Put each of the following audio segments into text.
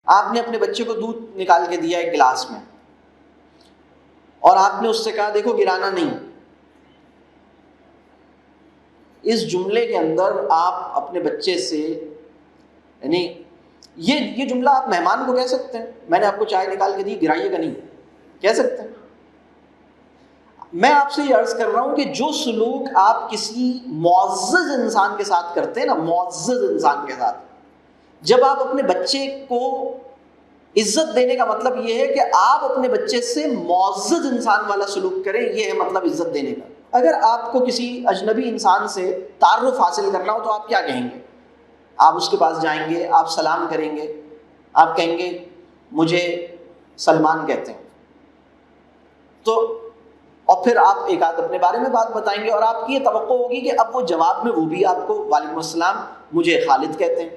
آپ نے اپنے بچے کو دودھ نکال کے دیا ایک گلاس میں اور آپ نے اس سے کہا دیکھو گرانا نہیں. اس جملے کے اندر آپ اپنے بچے سے یعنی یہ جملہ آپ مہمان کو کہہ سکتے ہیں, میں نے آپ کو چائے نکال کے دی گرائیے گا نہیں, کہہ سکتے ہیں؟ میں آپ سے یہ عرض کر رہا ہوں کہ جو سلوک آپ کسی معزز انسان کے ساتھ کرتے ہیں نا, معزز انسان کے ساتھ, جب آپ اپنے بچے کو عزت دینے کا مطلب یہ ہے کہ آپ اپنے بچے سے معزز انسان والا سلوک کریں, یہ ہے مطلب عزت دینے کا. اگر آپ کو کسی اجنبی انسان سے تعارف حاصل کرنا ہو تو آپ کیا کہیں گے؟ آپ اس کے پاس جائیں گے, آپ سلام کریں گے, آپ کہیں گے مجھے سلمان کہتے ہیں, تو اور پھر آپ ایک آدھ اپنے بارے میں بات بتائیں گے اور آپ کی یہ توقع ہوگی کہ اب وہ جواب میں وہ بھی آپ کو وعلیکم السلام مجھے خالد کہتے ہیں.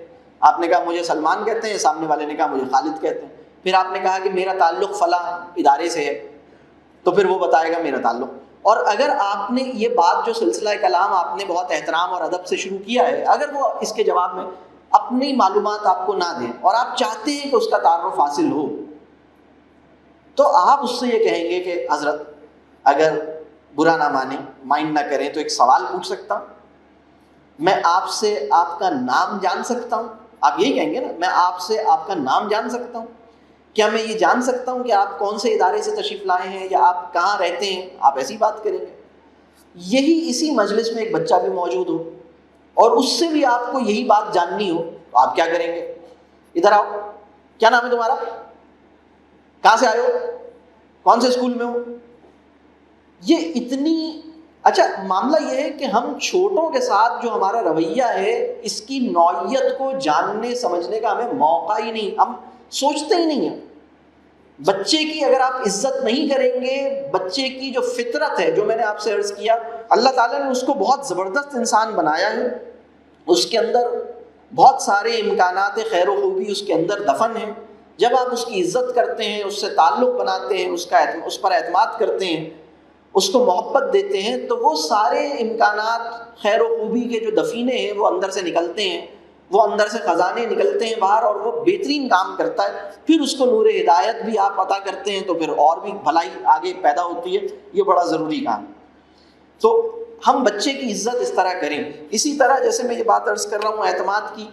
آپ نے کہا مجھے سلمان کہتے ہیں, سامنے والے نے کہا مجھے خالد کہتے ہیں. پھر آپ نے کہا کہ میرا تعلق فلاں ادارے سے ہے, تو پھر وہ بتائے گا میرا تعلق. اور اگر آپ نے یہ بات جو سلسلہ کلام آپ نے بہت احترام اور ادب سے شروع کیا ہے, اگر وہ اس کے جواب میں اپنی معلومات آپ کو نہ دیں اور آپ چاہتے ہیں کہ اس کا تعارف حاصل ہو, تو آپ اس سے یہ کہیں گے کہ حضرت اگر برا نہ مانیں, مائنڈ نہ کریں, تو ایک سوال پوچھ سکتا ہوں؟ میں آپ سے آپ کا نام جان سکتا ہوں؟ آپ یہی کہیں گے نا, میں آپ سے آپ کا نام جان سکتا ہوں؟ کیا میں یہ جان سکتا ہوں کہ آپ کون سے ادارے سے تشریف لائے ہیں یا آپ کہاں رہتے ہیں؟ آپ ایسی بات کریں گے. یہی اسی مجلس میں ایک بچہ بھی موجود ہو اور اس سے بھی آپ کو یہی بات جاننی ہو, تو آپ کیا کریں گے؟ ادھر آؤ, کیا نام ہے تمہارا, کہاں سے آئے ہو, کون سے اسکول میں ہو؟ یہ اتنی اچھا معاملہ یہ ہے کہ ہم چھوٹوں کے ساتھ جو ہمارا رویہ ہے, اس کی نوعیت کو جاننے سمجھنے کا ہمیں موقع ہی نہیں, ہم سوچتے ہی نہیں ہیں. بچے کی اگر آپ عزت نہیں کریں گے, بچے کی جو فطرت ہے, جو میں نے آپ سے عرض کیا, اللہ تعالیٰ نے اس کو بہت زبردست انسان بنایا ہے, اس کے اندر بہت سارے امکانات خیر و خوبی اس کے اندر دفن ہیں. جب آپ اس کی عزت کرتے ہیں, اس سے تعلق بناتے ہیں, اس پر اعتماد کرتے ہیں, اس کو محبت دیتے ہیں, تو وہ سارے امکانات خیر و خوبی کے جو دفینے ہیں وہ اندر سے نکلتے ہیں, وہ اندر سے خزانے نکلتے ہیں باہر, اور وہ بہترین کام کرتا ہے. پھر اس کو نور ہدایت بھی آپ عطا کرتے ہیں, تو پھر اور بھی بھلائی آگے پیدا ہوتی ہے. یہ بڑا ضروری کام. تو ہم بچے کی عزت اس طرح کریں. اسی طرح جیسے میں یہ بات عرض کر رہا ہوں اعتماد کی,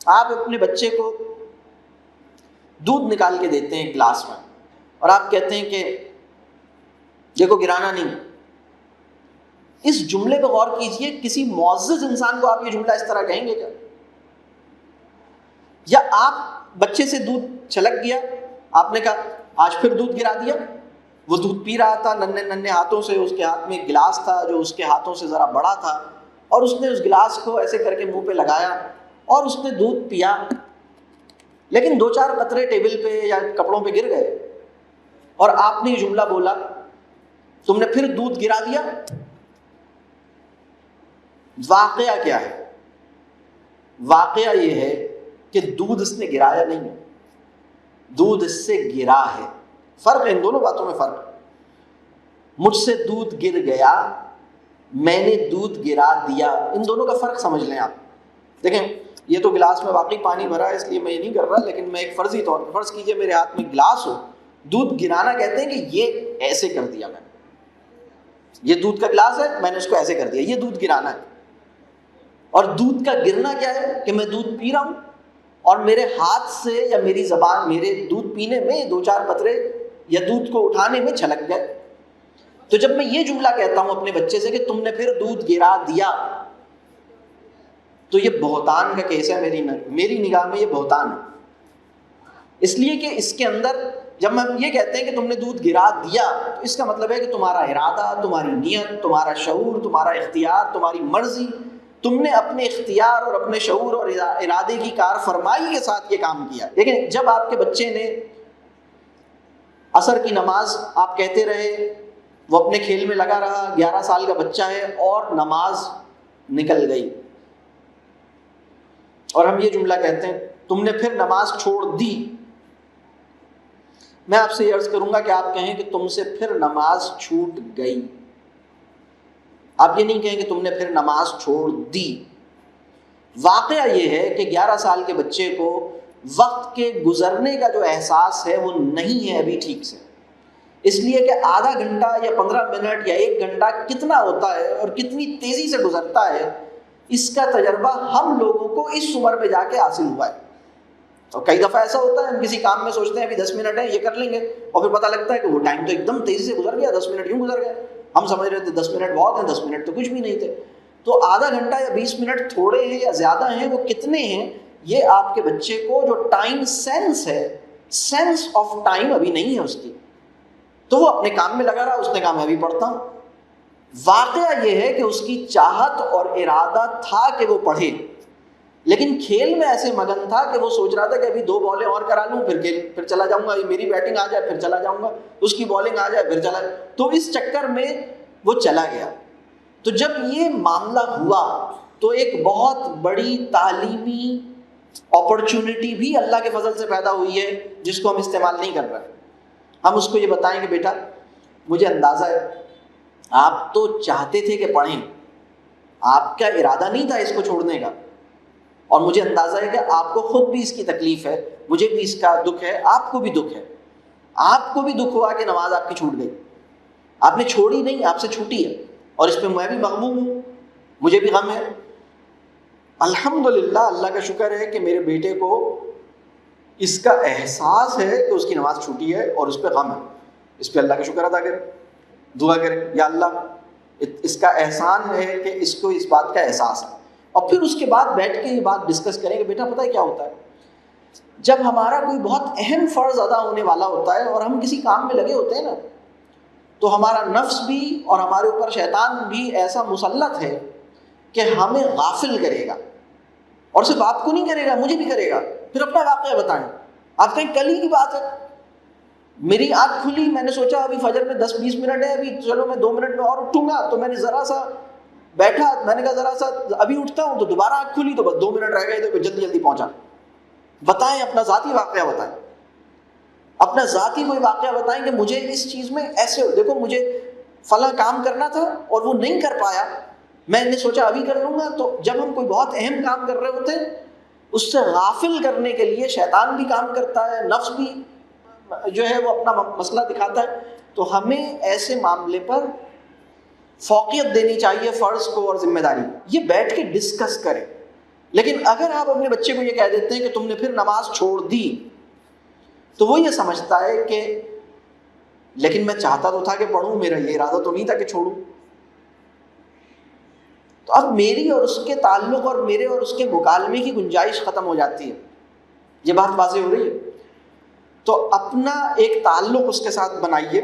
آپ اپنے بچے کو دودھ نکال کے دیتے ہیں گلاس میں اور آپ کہتے ہیں کہ دیکھو گرانا نہیں. اس جملے پہ غور کیجئے, کسی معزز انسان کو آپ یہ جملہ اس طرح کہیں گے کیا؟ یا آپ بچے سے دودھ چھلک گیا, آپ نے کہا آج پھر دودھ گرا دیا. وہ دودھ پی رہا تھا ننھے ننھے ہاتھوں سے, اس کے ہاتھ میں ایک گلاس تھا جو اس کے ہاتھوں سے ذرا بڑا تھا, اور اس نے اس گلاس کو ایسے کر کے منہ پہ لگایا اور اس نے دودھ پیا, لیکن 2-4 قطرے ٹیبل پہ یا کپڑوں پہ گر گئے, اور آپ نے یہ جملہ بولا, تم نے پھر دودھ گرا دیا. واقعہ کیا ہے؟ واقعہ یہ ہے کہ دودھ اس نے گرایا نہیں ہے, دودھ اس سے گرا ہے. فرق ہے ان دونوں باتوں میں, فرق. مجھ سے دودھ گر گیا, میں نے دودھ گرا دیا, ان دونوں کا فرق سمجھ لیں آپ. دیکھیں یہ تو گلاس میں واقعی پانی بھرا ہے, اس لیے میں یہ نہیں کر رہا, لیکن میں ایک فرضی طور پر فرض کیجئے میرے ہاتھ میں گلاس ہو, دودھ گرانا کہتے ہیں کہ یہ ایسے کر دیا میں نے, یہ دودھ کا گلاس ہے, میں نے اس کو ایسے کر دیا, یہ دودھ گرانا ہے. اور دودھ کا گرنا کیا ہے کہ میں دودھ پی رہا ہوں اور میرے ہاتھ سے یا میری زبان میرے دودھ پینے میں 2-4 قطرے یا دودھ کو اٹھانے میں چھلک گئے. تو جب میں یہ جملہ کہتا ہوں اپنے بچے سے کہ تم نے پھر دودھ گرا دیا, تو یہ بہتان کا کیس ہے, میری نگاہ میں یہ بہتان ہے. اس لیے کہ اس کے اندر جب ہم یہ کہتے ہیں کہ تم نے دودھ گرا دیا, تو اس کا مطلب ہے کہ تمہارا ارادہ, تمہاری نیت, تمہارا شعور, تمہارا اختیار, تمہاری مرضی, تم نے اپنے اختیار اور اپنے شعور اور ارادے کی کار فرمائی کے ساتھ یہ کام کیا. لیکن جب آپ کے بچے نے عصر کی نماز آپ کہتے رہے, وہ اپنے کھیل میں لگا رہا, 11 سال کا بچہ ہے, اور نماز نکل گئی, اور ہم یہ جملہ کہتے ہیں تم نے پھر نماز چھوڑ دی, میں آپ سے یہ عرض کروں گا کہ آپ کہیں کہ تم سے پھر نماز چھوٹ گئی. آپ یہ نہیں کہیں کہ تم نے پھر نماز چھوڑ دی. واقعہ یہ ہے کہ 11 سال کے بچے کو وقت کے گزرنے کا جو احساس ہے وہ نہیں ہے ابھی ٹھیک سے، اس لیے کہ آدھا گھنٹہ یا 15 منٹ یا 1 گھنٹہ کتنا ہوتا ہے اور کتنی تیزی سے گزرتا ہے، اس کا تجربہ ہم لوگوں کو اس عمر میں جا کے حاصل ہوا ہے۔ اور کئی دفعہ ایسا ہوتا ہے ہم کسی کام میں سوچتے ہیں ابھی 10 منٹ ہے یہ کر لیں گے، اور پھر پتہ لگتا ہے کہ وہ ٹائم تو ایک دم تیزی سے گزر گیا، 10 منٹ یوں گزر گئے، ہم سمجھ رہے تھے 10 منٹ بہت ہیں، 10 منٹ تو کچھ بھی نہیں تھے۔ تو آدھا گھنٹہ یا 20 منٹ تھوڑے ہیں یا زیادہ ہیں، وہ کتنے ہیں، یہ آپ کے بچے کو جو ٹائم سینس ہے، سینس آف ٹائم ابھی نہیں ہے اس کی، تو وہ اپنے کام میں لگا رہا، اس نے کہا میں بھی پڑھتا ہوں۔ واقعہ یہ ہے کہ اس کی چاہت اور ارادہ تھا کہ وہ پڑھے، لیکن کھیل میں ایسے مگن تھا کہ وہ سوچ رہا تھا کہ ابھی 2 بالیں اور کرا لوں پھر چلا جاؤں گا، میری بیٹنگ آ جائے پھر چلا جاؤں گا، اس کی بالنگ آ جائے پھر چلا، تو اس چکر میں وہ چلا گیا۔ تو جب یہ معاملہ ہوا تو ایک بہت بڑی تعلیمی اپرچونٹی بھی اللہ کے فضل سے پیدا ہوئی ہے جس کو ہم استعمال نہیں کر رہے۔ ہم اس کو یہ بتائیں کہ بیٹا مجھے اندازہ ہے آپ تو چاہتے تھے کہ پڑھیں، آپ کا ارادہ نہیں تھا اس کو چھوڑنے کا، اور مجھے اندازہ ہے کہ آپ کو خود بھی اس کی تکلیف ہے، مجھے بھی اس کا دکھ ہے، آپ کو بھی دکھ ہے، آپ کو بھی دکھ ہوا کہ نماز آپ کی چھوٹ گئی، آپ نے چھوڑی نہیں، آپ سے چھوٹی ہے، اور اس پہ میں بھی مغموم ہوں، مجھے بھی غم ہے۔ الحمدللہ اللہ کا شکر ہے کہ میرے بیٹے کو اس کا احساس ہے کہ اس کی نماز چھوٹی ہے اور اس پہ غم ہے، اس پہ اللہ کا شکر ادا کرے، دعا کرے یا اللہ اس کا احسان ہے کہ اس کو اس بات کا احساس ہے۔ اور پھر اس کے بعد بیٹھ کے یہ بات ڈسکس کریں کہ بیٹا پتہ ہے کیا ہوتا ہے، جب ہمارا کوئی بہت اہم فرض ادا ہونے والا ہوتا ہے اور ہم کسی کام میں لگے ہوتے ہیں نا، تو ہمارا نفس بھی اور ہمارے اوپر شیطان بھی ایسا مسلط ہے کہ ہمیں غافل کرے گا، اور صرف آپ کو نہیں کرے گا، مجھے بھی کرے گا۔ پھر اپنا واقعہ بتائیں، آپ کہیں کل ہی کی بات ہے، میری آنکھ کھلی، میں نے سوچا ابھی فجر میں 10-20 منٹ ہے، ابھی چلو میں 2 منٹ میں اور اٹھوں گا، تو میں نے ذرا سا بیٹھا، میں نے کہا ذرا سا ابھی اٹھتا ہوں، تو دوبارہ آنکھ کھلی تو بس 2 منٹ رہ گئے، تو جلدی جلدی پہنچا۔ بتائیں اپنا ذاتی واقعہ بتائیں، اپنا ذاتی کوئی واقعہ بتائیں کہ مجھے اس چیز میں ایسے ہو، دیکھو مجھے فلاں کام کرنا تھا اور وہ نہیں کر پایا، میں نے سوچا ابھی کر لوں گا۔ تو جب ہم کوئی بہت اہم کام کر رہے ہوتے ہیں، اس سے غافل کرنے کے لیے شیطان بھی کام کرتا ہے، نفس بھی جو ہے وہ اپنا مسئلہ دکھاتا ہے۔ تو ہمیں ایسے معاملے پر فوقیت دینی چاہیے، فرض کو اور ذمہ داری، یہ بیٹھ کے ڈسکس کریں۔ لیکن اگر آپ اپنے بچے کو یہ کہہ دیتے ہیں کہ تم نے پھر نماز چھوڑ دی، تو وہ یہ سمجھتا ہے کہ لیکن میں چاہتا تو تھا کہ پڑھوں، میرا یہ ارادہ تو نہیں تھا کہ چھوڑوں۔ تو اب میری اور اس کے تعلق اور میرے اور اس کے مکالمے کی گنجائش ختم ہو جاتی ہے۔ یہ بات واضح ہو رہی ہے؟ تو اپنا ایک تعلق اس کے ساتھ بنائیے،